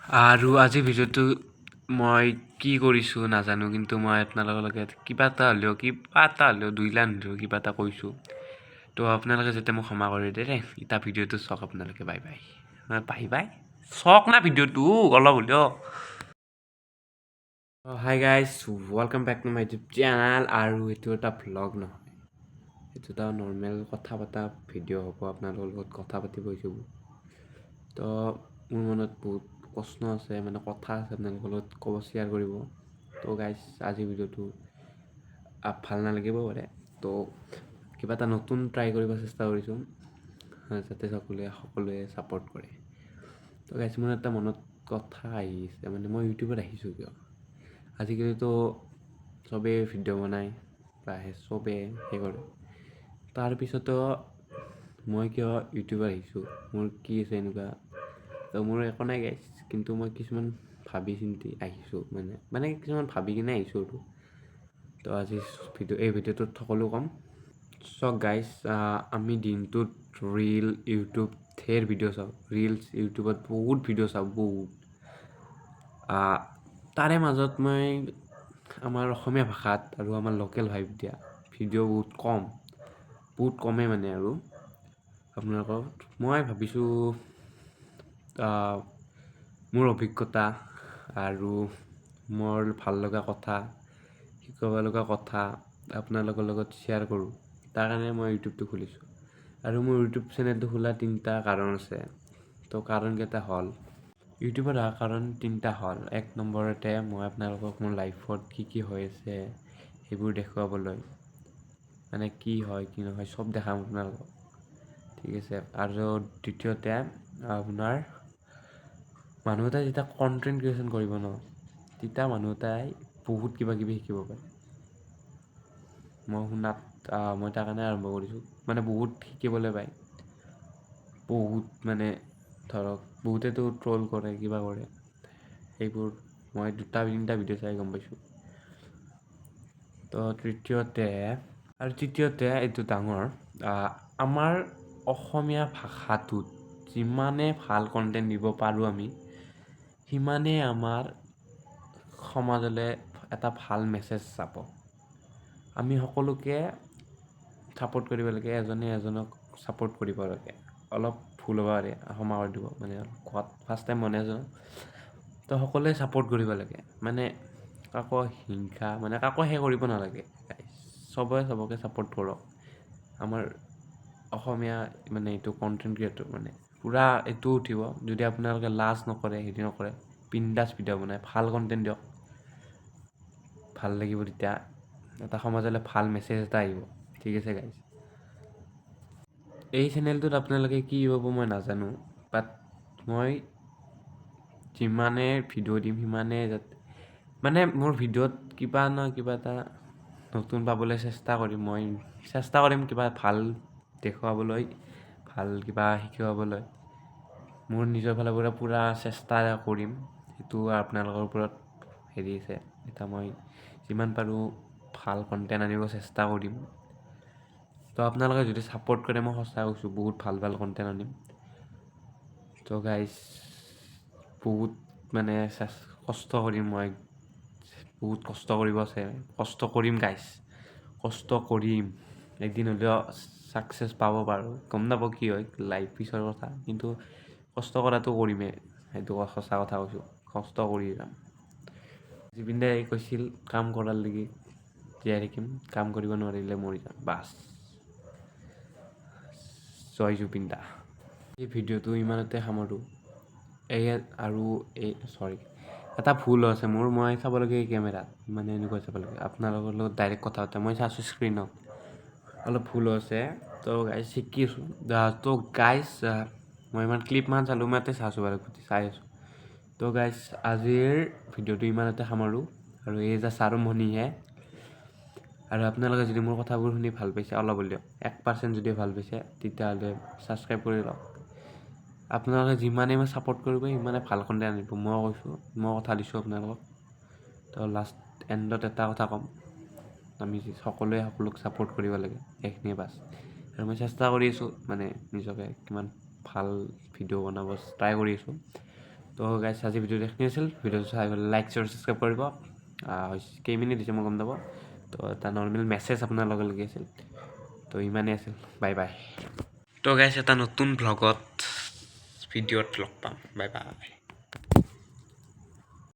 আৰু আজি ভিডিঅ'টো মই কি কৰিছোঁ নাজানো, কিন্তু মই আপোনালোকৰ লগত কিবা এটা হ'লেও দুইলান হ'লেও কিবা এটা কৈছোঁ। তো আপোনালোকে যাতে মোক ক্ষমা কৰি দিয়ে দেই। এতিয়া ভিডিঅ'টো চাওক আপোনালোকে। Bye bye. বাই চাওক না ভিডিঅ'টো অলপ হ'লেও। Hi guys, welcome back to my YouTube channel. আৰু এইটো এটা ভ্লগ নহয়, এইটো এটা নৰ্মেল কথা পতা ভিডিঅ' হ'ব। আপোনালোকৰ লগত কথা পাতিব আহিছোঁ। তো মোৰ মনত বহুত প্ৰশ্ন আছে, মানে কথা আছে আপোনালোকৰ লগত ক'ব, শ্বেয়াৰ কৰিব। তো গাইজ, আজিৰ ভিডিঅ'টো ভাল নালাগিব পাৰে। তো কিবা এটা নতুন ট্ৰাই কৰিব চেষ্টা কৰিছোঁ, যাতে সকলোৱে ছাপোৰ্ট কৰে। তো গাইজ, মোৰ এটা মনত কথা আহিছে, মানে মই ইউটিউবত আহিছোঁ কিয়। আজিকালিতো চবেই ভিডিঅ' বনায় বা চবেই সেই কৰে। তাৰপিছতো মই কিয় ইউটিউবত আহিছোঁ, মোৰ কি আছে এনেকুৱা। তো মোৰ একো নাই গাইজ, কিন্তু মই কিছুমান ভাবি চিন্তি আহিছোঁ, মানে কিছুমান ভাবি কিনে আহিছোঁ আৰু। তো আজি এই ভিডিঅ'টোত সকলো ক'ম। চাওক গাইজ, আমি দিনটোত ৰীল, ইউটিউব ধেৰ ভিডিঅ' চাওঁ। ৰিলচ, ইউটিউবত বহুত ভিডিঅ' চাওঁ, বহুত। তাৰে মাজত মই আমাৰ অসমীয়া ভাষাত আৰু আমাৰ লোকেল ভাইব দিয়া ভিডিঅ' বহুত কমেই মানে। আৰু আপোনালোকৰ মই ভাবিছোঁ মোৰ অভিজ্ঞতা আৰু মোৰ ভাল লগা কথা, শিকাব লগা কথা আপোনালোকৰ লগত শ্বেয়াৰ কৰোঁ। তাৰ কাৰণে মই ইউটিউবটো খুলিছোঁ। আৰু মোৰ ইউটিউব চেনেলটো খোলা 3টা কাৰণ আছে। তো কাৰণকেইটা হ'ল, ইউটিউবত অহা কাৰণ 3টা হ'ল। 1 নম্বৰতে মই আপোনালোকক মোৰ লাইফত কি হৈ আছে সেইবোৰ দেখুৱাবলৈ, মানে কি হয় কি নহয় চব দেখাম আপোনালোকক, ঠিক আছে। আৰু দ্বিতীয়তে আপোনাৰ মানুহ এটাই যেতিয়া কণ্টেণ্ট ক্ৰিয়েশ্যন কৰিব ন, তেতিয়া মানুহ এটাই বহুত কিবা কিবি শিকিব পাৰে। মই শুনাত মই তাৰ কাৰণে আৰম্ভ কৰিছোঁ, মানে বহুত শিকিবলৈ পায়। বহুত মানে ধৰক বহুতেতো ট্ৰল কৰে, কিবা কৰে, সেইবোৰ মই 2-3টা ভিডিঅ' চাই গম পাইছোঁ। তো তৃতীয়তে এইটো ডাঙৰ, আমাৰ অসমীয়া ভাষাটোত যিমানে ভাল কণ্টেণ্ট দিব পাৰোঁ আমি, সিমানেই আমাৰ সমাজলৈ এটা ভাল মেছেজ যাব। আমি সকলোকে ছাপোৰ্ট কৰিব লাগে, এজনে এজনক ছাপোৰ্ট কৰিব লাগে। অলপ ভুল হ'ব পাৰে, ক্ষমা কৰি দিব, মানে ফাৰ্ষ্ট টাইম বনাই আছোঁ। তো সকলোৱে ছাপোৰ্ট কৰিব লাগে, মানে কাকো হিংসা, মানে কাকো কৰিব নালাগে। চবকে ছাপোৰ্ট কৰক। আমাৰ অসমীয়া মানে এইটো কণ্টেণ্ট ক্ৰিয়েটৰ মানে পূৰা এইটো উঠিব যদি আপোনালোকে লাজ নকৰে, হেৰি নকৰে, বিন্দাছ ভিডিঅ' বনায়, ভাল কণ্টেণ্ট দিয়ক, ভাল লাগিব। তেতিয়া এটা সমাজলৈ ভাল মেছেজ এটা আহিব, ঠিক আছে গাইজ। এই চেনেলটোত আপোনালোকে কি পাব মই নাজানো, বাট মই যিমানে ভিডিঅ' দিম সিমানে মানে মোৰ ভিডিঅ'ত কিবা নহয় কিবা এটা নতুন পাবলৈ চেষ্টা কৰিম। মই চেষ্টা কৰিম কিবা ভাল দেখুৱাবলৈ, ভাল কিবা শিকাবলৈ। মোৰ নিজৰ ফালৰ পৰা পূৰা চেষ্টা কৰিম, সেইটো আপোনালোকৰ ওপৰত হেৰি আছে। এতিয়া মই যিমান পাৰোঁ ভাল কণ্টেণ্ট আনিব চেষ্টা কৰিম। তো আপোনালোকে যদি ছাপোৰ্ট কৰে, মই সঁচা কৈছোঁ বহুত ভাল কণ্টেণ্ট আনিম। তো গাইজ, বহুত মানে কষ্ট কৰিম, মই বহুত কষ্ট কৰিব আছে, কষ্ট কৰিম গাইজ, কষ্ট কৰিম। একদিন হ'লেও ছাকচেছ পাব পাৰোঁ, গম নাপাওঁ কি হয়, লাইফ পিছৰ কথা, কিন্তু কষ্ট কৰাটো কৰিমেই, সেইটো সঁচা কথা কৈছোঁ, কষ্ট কৰি যাম। জুবিন দাই কৈছিল, কাম কৰাৰ লাগি জীয়াই থাকিম, কাম কৰিব নোৱাৰিলে মৰি যাম, বাছ। জয় জুবিন দা। এই ভিডিঅ'টো ইমানতে সামৰোঁ। এটা ভুল আছে মোৰ, মই চাব লাগে এই কেমেৰাত, মানে এনেকুৱা চাব লাগে, আপোনালোকৰ লগত ডাইৰেক্ট কথা পাতে, মই চাইছোঁ স্ক্ৰীণত, অলপ ভুল আছে। তো গাইজ শিকি আছোঁ। তো গাইজ, মই ইমান ক্লিপমান চালোঁ, মই ইয়াতে চাই আছোঁ। তো গাইজ, আজিৰ ভিডিঅ'টো ইমানতে সামৰোঁ। আৰু এই জাষ্ট আৰম্ভণিহে। আৰু আপোনালোকে যদি মোৰ কথাবোৰ শুনি ভাল পাইছে, অলপ হ'লেও 1% যদি ভাল পাইছে, তেতিয়াহ'লে ছাবস্ক্ৰাইব কৰি লওক। আপোনালোকে যিমানেই মই ছাপোৰ্ট কৰিব, সিমানে ভাল কণ্টেণ্ট আনিব, মই কৈছোঁ, মই কথা দিছোঁ আপোনালোকক। তো এণ্ডত এটা কথা ক'ম, আমি সকলোক ছাপোৰ্ট কৰিব লাগে, এইখিনিয়ে বাছ। আৰু মই চেষ্টা কৰি আছোঁ, মানে নিজকে কিমান ভাল ভিডিঅ' বনাব ট্ৰাই কৰি আছোঁ। তো গাইছ আজি ভিডিঅ'টো এইখিনি আছিল। ভিডিঅ'টো চাই গ'লে লাইক শ্বেয়াৰ ছাবস্ক্ৰাইব কৰিব। কেইমিনিট হৈছে মই গম নাপাওঁ। তো এটা নৰ্মেল মেছেজ আপোনাৰ লগে লাগি আছিল। তো ইমানেই আছিল। Bye bye. তো গাইছ এটা নতুন ভিডিঅ'ত লগ পাম। Bye bye.